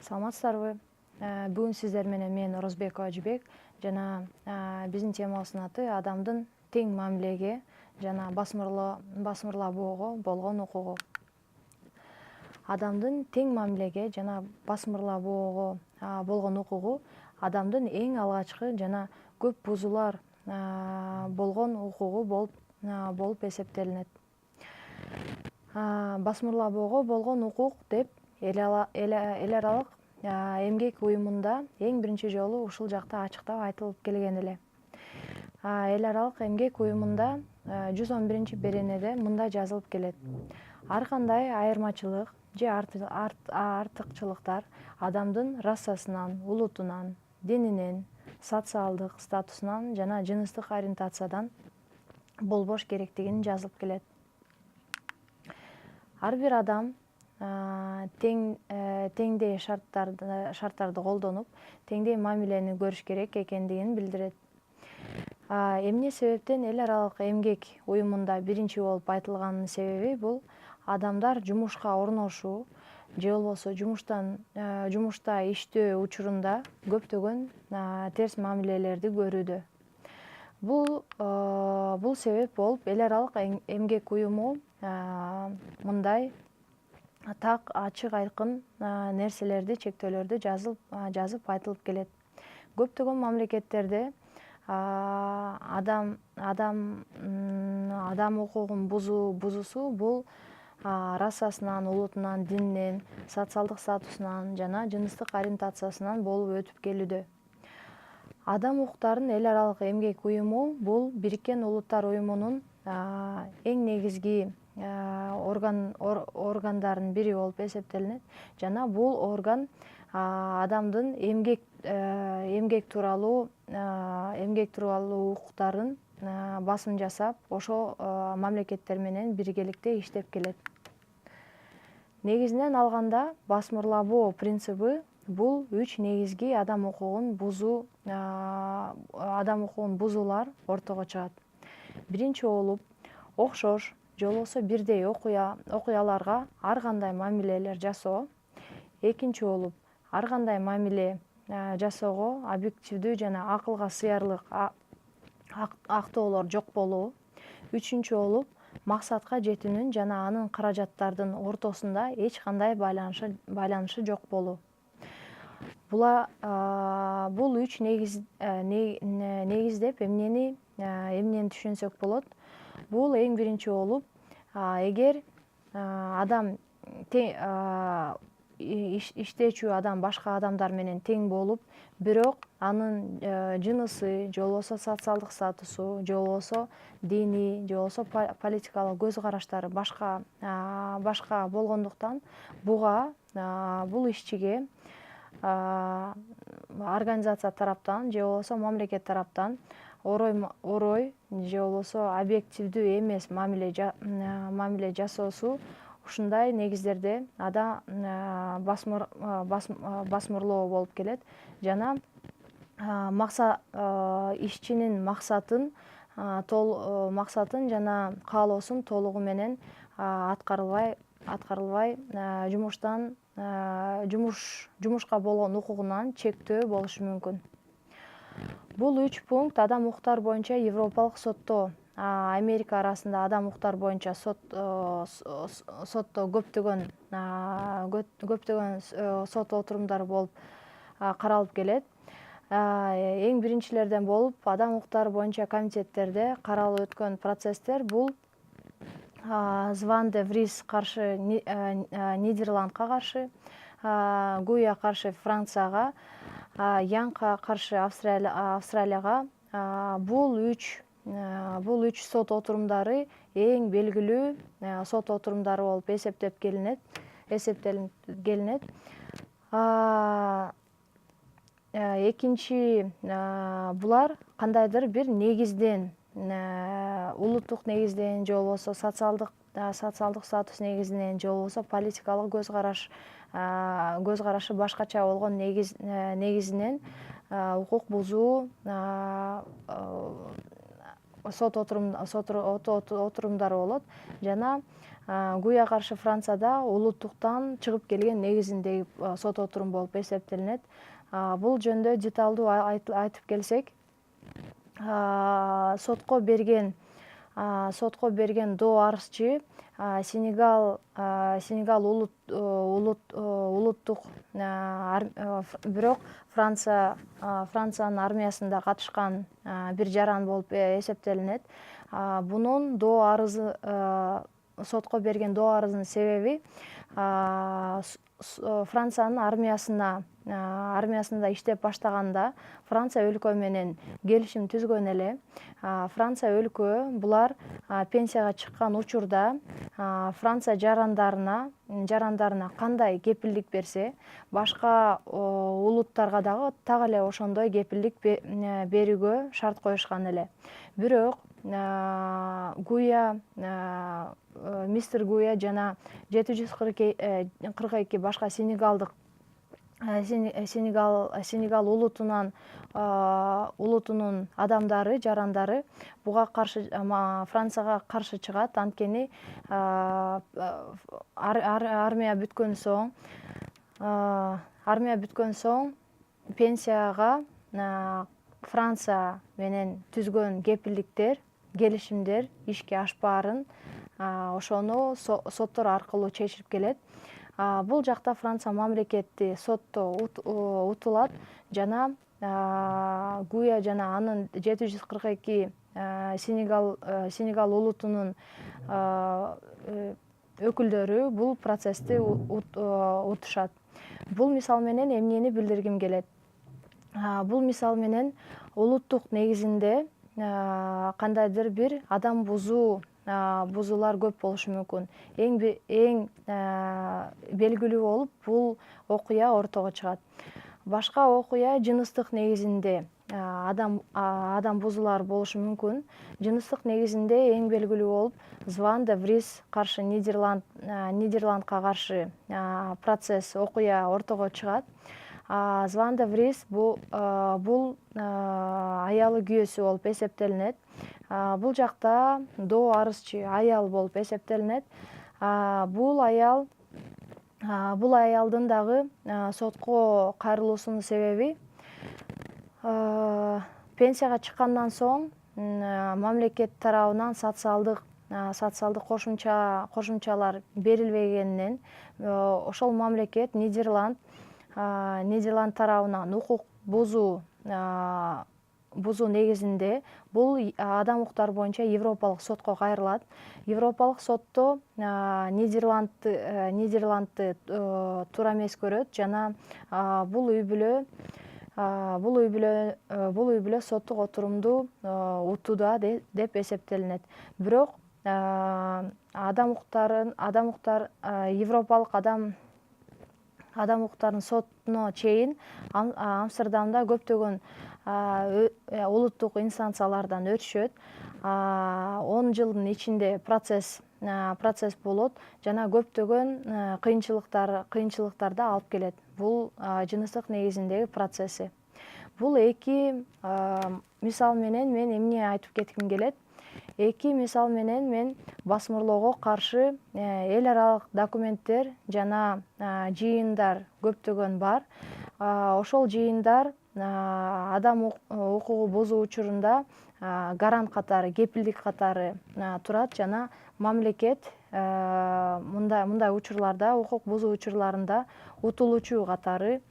Саламатсыздарбы? Бүгүн сиздер менен мен Орозбекова Жибек жана биздин темабыздын аты адамдын тең мамилеге жана басмырлабоого болгон укугу. Адамдын тең мамилеге жана басмырлабоого болгон укугу адамдын эң алгачкы жана көп бузуулар болгон укугу болуп эсептелинет. Басмырлабоого болгон укук деп эл аралык эмгек уюмунда эң биринчи жолу ушул жакта ачыктап айтылып келген эле. Эл аралык эмгек уюмунда 111 беренеде мындай жазылып келет: ар кандай айырмачылык же артыкчылыктар адамдын расасынан, улутунан, дининен, социалдык статусунан жана жыныстык ориентациядан болбош керектигин жазылып келет. Ар бир адам теңдей шарттарды колдонуп, теңдей мамилени көрүш керек экендигин билдирет. Эмне себептен эл аралык эмгек уюмунда биринчи болуп айтылганынын себеби бул адамдар жумушка орношуу же болбосо жумушта иштөө учурунда көптөгөн терс мамилелерди көрүүдө. Бул себеп болуп эл аралык эмгек уюму мындай так ачык айкын нерселерди, чектөөлөрдү жазып айтылып келет. Көптөгөн мамлекеттерде адам укугун бузуусу бул расасынан, улутунан, дининен, социалдык статусунан жана жыныстык ориентациясынан болуп өтүп келүүдө. Адам укуктарын эл аралык эмгек уюму бул Бириккен Улуттар уюмунун эң негизги органдарынын бири болуп эсептелинет жана бул орган адамдын эмгек тууралуу укуктарын басым жасап, ошол мамлекеттер менен биргеликте иштеп келет. Негизинен алганда, басмырлабоо принциби бул 3 негизги адам укугун бузуулар ортого чыгат. Биринчи болуп, окшош же болбосо бирдей окуяларга ар кандай мамилелер жасоо. Экинчи болуп, ар кандай мамиле жасоого объективдүү жана акылга сыярлык актоолор жок болуу. Үчүнчү болуп, максатка жетүүнүн жана анын каражаттардын ортосунда эч кандай байланышы жок болуу. Бул 3 негиздеп эмнени түшүнсөк болот? Бул эң биринчи болуп, эгер адам иштечү адам башка адамдар менен тең болуп, бирок анын жынысы же болбосо социалдык статусу же болбосо дини же болбосо политикалык көз караштары башка болгондуктан бул ишчиге организация тараптан же болбосо мамлекет тараптан орой же болбосо объективдүү эмес мамиле жасоосу ушундай негиздерде басмырлоо болуп келет жана ишчинин максатын жана каалоосун толугу менен аткарылбай жумушка болгон укугунан чектөө болушу мүмкүн. Бул 3 пункт адам укуктары боюнча Европалык сотто, Америка арасында адам укуктары боюнча сотто көптөгөн сот отурумдары болуп каралып келет. Эң биринчилерден болуп адам укуктары боюнча комитеттерде каралып өткөн процесстер бул Зван де Вриз каршы Нидерландка каршы, Гуя каршы Францияга, Янка каршы Австралияга. Бул үч сот отурумдары эң белгилүү сот отурумдары болуп эсептелинет. Экинчи, булар кандайдыр бир негизден, улуттук негизден же болбосо социалдык статус негизинен же болбосо политикалык көз карашы башкача болгон негизинен укук бузуу сот отурумдары болот жана ГУЯга каршы Францияда улуттуктан чыгып келген негизиндеги сот отурум болуп эсептелинет. Бул жөнүндө деталдуу айтып келсек, сотко берген доо арызчы Сенегал улуттук бирок Франциянын армиясында катышкан бир жаран болуп эсептелинет. Бунун доо арызы сотко берген доо арызынын себеби Франциянын армиясында иштеп баштаганда Франция өлкө менен келишим түзгөн эле. Франция өлкө булар пенсияга чыккан учурда Франция жарандарына кандай кепилдик берсе, башка улуттарга дагы так эле ошондой кепилдик берүүгө шарт коюшкан эле. Бирок ГУЯ, мистер ГУЯ жана 742 башка Сенегал улутунун адамдары, жарандары буга каршы Францияга каршы чыгат. Анткени армия бүткөн соң пенсияга Франция менен түзгөн кепилдиктер, келишимдер ишке ашпаарын ошону соттор аркылуу чечип келет. Бул жакта Франция мамлекети сотто утулат жана ГУЯ жана анын 742 Сенегал улутунун өкүлдөрү бул процессти утушат. Бул мисал менен эмнени билдиргим келет? Бул мисал менен улуттук негизинде кандайдыр бир адам бузуулар көп болушу мүмкүн. Эң белгилүү болуп бул окуя ортого чыгат. Башка окуя жыныстык негизинде адам бузуулар болушу мүмкүн. Жыныстык негизинде эң белгилүү болуп Зван де Врис каршы Нидерландга каршы процесс окуя ортого чыгат. Зван де Врис бул аялы күйөөсү болуп эсептелинет. Бул жакта доо арызчы аял болуп эсептелинет. Бул аялдын дагы сотко кайрылуусунун себеби пенсияга чыккандан соң мамлекет тарабынан социалдык кошумчалар берилбегенинен ошол мамлекет Нидерланд тарабынан укук бузуу негизинде бул адам укуктары боюнча Европалык сотко кайрылат. Европалык сотто Нидерландды туура эмес көрөт жана бул үй бүлө соттук отурумду утууда деп эсептелинет. Бирок Европалык адам укуктарынын сотуна чейин Амстердамда көптөгөн улуттук инстанциялардан өтүшөт. 10 жылдын ичинде процесс болот жана көптөгөн кыйынчылыктарды алып келет. Бул жыныстык негизиндеги процесси. Бул эки мисал менен мен эмне айтып кетким келет? Эки мисал менен мен басмырлоого каршы эл аралык документтер жана жыйындар көптөгөн бар. Ошол жыйындар адам укугу бузуу учурунда гарант катары, кепилдик катары турат жана мамлекет мындай учурларда, укук бузуу учурларында утулуучу катары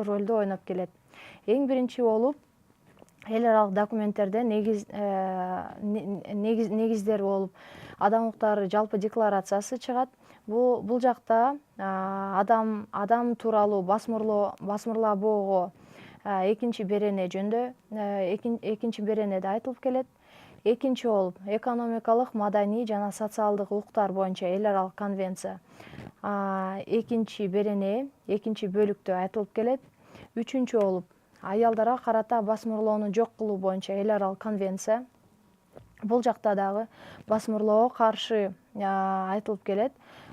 ролду ойноп келет. Эң биринчи болуп эл аралык документтерде негиздер болуп адам укуктары жалпы декларациясы чыгат. Бул жакта адам тууралуу басмырлоого экинчи берене жөнүндө экинчи беренеде айтылып келет. Экинчи болуп экономикалык, маданий жана социалдык укуктар боюнча эл аралык конвенция экинчи берене, экинчи бөлүктө айтылып келет. Үчүнчү болуп аялдарга карата басмырлоону жок кылуу боюнча эл аралык конвенция. Бул жакта дагы басмырлоого каршы айтылып келет.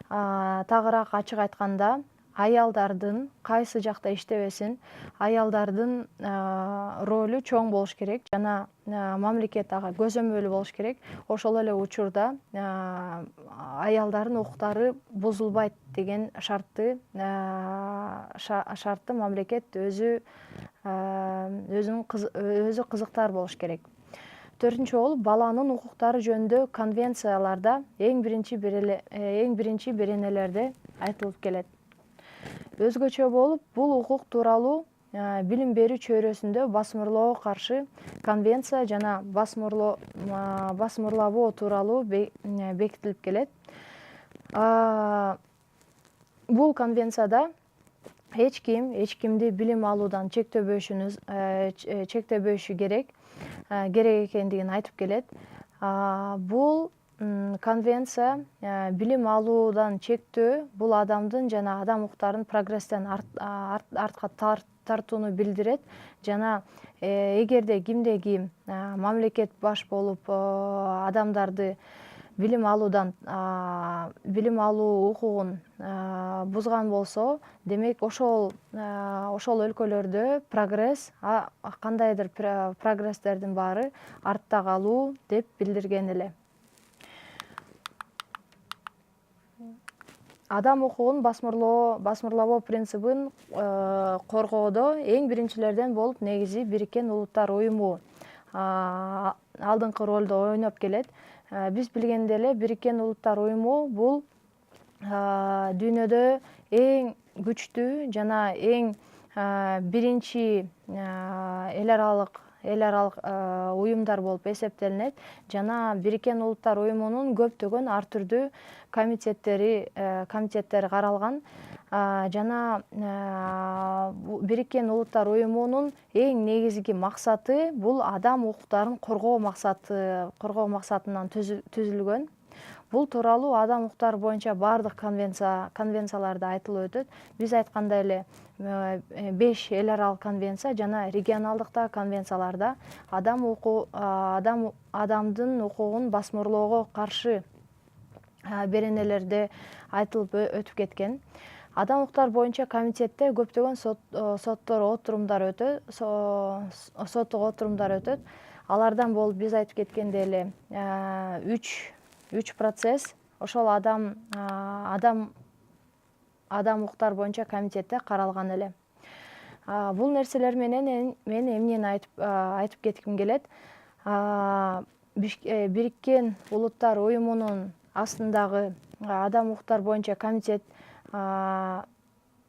Тагыраак ачык айтканда, аялдардын кайсы жакта иштебесин, аялдардын ролу чоң болуш керек жана мамлекет ага көзөмөлү болуш керек. Ошол эле учурда аялдардын укуктары бузулбайт деген шартты мамлекет өзү кызыктар болуш керек. 4 болуп баланын укуктары жөнүндө конвенцияларда эң биринчи беренелерде айтылып келет. Өзгөчө болуп бул укук тууралуу билим берүү чөйрөсүндө басмырлоого каршы конвенция жана басмырлабоо тууралуу бекитилип келет. Бул конвенцияда эч кимди билим алуудан чектебөшү керек экендигин айтып келет. Бул конвенция билим алуудан чектөө бул адамдын жана адам укуктарынын прогресстен артка тартууну билдирет жана эгерде кимде ким мамлекет баш болуп адамдарды билим алуу укугун бузган болсо, демек ошол өлкөлөрдө кандайдыр прогресстердин баары артта калуу деп билдирген эле. Адам укугун басмырлабоо принцибин коргоодо эң биринчилерден болуп негизи Бириккен Улуттар Уюму алдыңкы ролду ойноп келет. Биз билгендей эле Бириккен Улуттар Уюму бул дүйнөдө эң күчтүү жана эң биринчи эл аралык уюмдар болуп эсептелинет жана Бириккен Улуттар Уюмунун көптөгөн ар түрдүү комитеттери каралган жана Бириккен Улуттар Уюмунун эң негизги максаты бул адам укуктарын коргоо максатынан түзүлгөн. Бул тууралуу адам укуктары боюнча баардык конвенцияларда айтылып өтөт. Биз айткандай эле 5 эл аралык конвенция жана регионалдык конвенцияларда адамдын укугун басмырлоого каршы беренелерде айтылып өтүп кеткен. Адам укуктары боюнча комитетте көптөгөн соттук отурумдар өтөт. Алардан болуп биз айтып кеткендей эле 3 процесс ошол адам укуктары боюнча комитетте каралган эле. Бул нерселер менен мен эмнени айтып кетким келет. Бириккен Улуттар Уюмунун астындагы адам укуктары боюнча комитет эл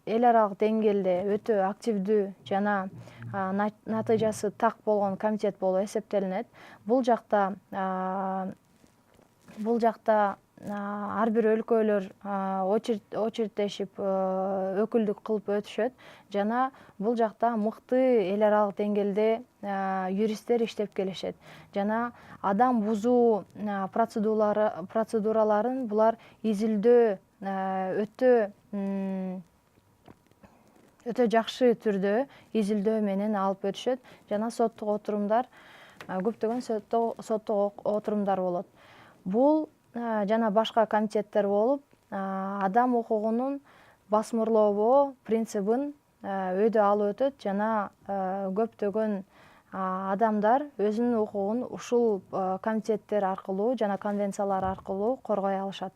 аралык деңгээлде өтө активдүү жана натыйжасы так болгон комитет болуп эсептелинет. Бул жакта ар бир өлкөлөр очереддешип өкүлдүк кылып өтүшөт жана бул жакта мыкты эл аралык деңгээлде юристтер иштеп келишет жана адам бузуу процедураларын булар изилдөө өтө жакшы түрдө изилдөө менен алып өтүшөт жана соттук отурумдар көптөгөн соттук отурумдар болот. Бул жана башка комитеттер болуп адам укугунун басмырлообоо принцибин өйдө алып өтөт жана көптөгөн адамдар өзүнүн укугун ушул комитеттер аркылуу жана конвенциялар аркылуу коргой алышат.